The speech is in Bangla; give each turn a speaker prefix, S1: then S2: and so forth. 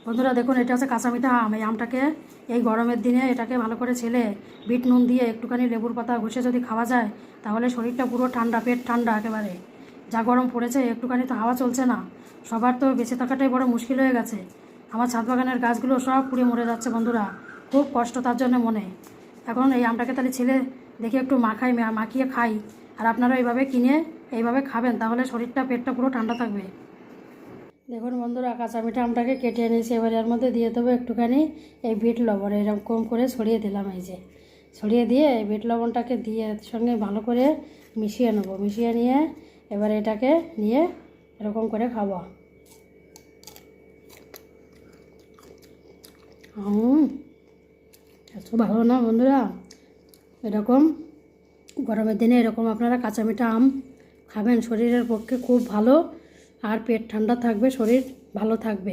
S1: বন্ধুরা দেখুন, এটা হচ্ছে কাঁচা মিঠা আম। এই আমটাকে এই গরমের দিনে এটাকে ভালো করে ছেলে বিট নুন দিয়ে একটুখানি লেবুর পাতা ঘষে যদি খাওয়া যায়, তাহলে শরীরটা পুরো ঠান্ডা, পেট ঠান্ডা একেবারে। যা গরম পড়েছে, একটুখানি তো হাওয়া চলছে না, সবার তো বেঁচে থাকাটাই বড় মুশকিল হয়ে গেছে। আমার ছাদ বাগানের গাছগুলো সব পুড়ে মরে যাচ্ছে বন্ধুরা, খুব কষ্ট তার জন্য মনে। এখন এই আমটাকে তাহলে ছেলে দেখে একটু মাখিয়ে খাই, আর আপনারা এইভাবে কিনে এইভাবে খাবেন, তাহলে শরীরটা, পেটটা পুরো ঠান্ডা থাকবে। দেখুন বন্ধুরা, কাঁচা মিঠা আমটাকে কেটে এনেছি, এবারে এর মধ্যে দিয়ে দেবো একটুখানি এই বিট লবণ। এরকম কম করে ছড়িয়ে দিলাম, এই যে ছড়িয়ে দিয়ে এই বিট লবণটাকে দিয়ে এর সঙ্গে ভালো করে মিশিয়ে নেব। মিশিয়ে নিয়ে এবারে এটাকে নিয়ে এরকম করে খাবো। এত ভালো না বন্ধুরা? এরকম গরমের দিনে এরকম আপনারা কাঁচা মিঠা আম খাবেন, শরীরের পক্ষে খুব ভালো, আর পেট ঠান্ডা থাকবে, শরীর ভালো থাকবে।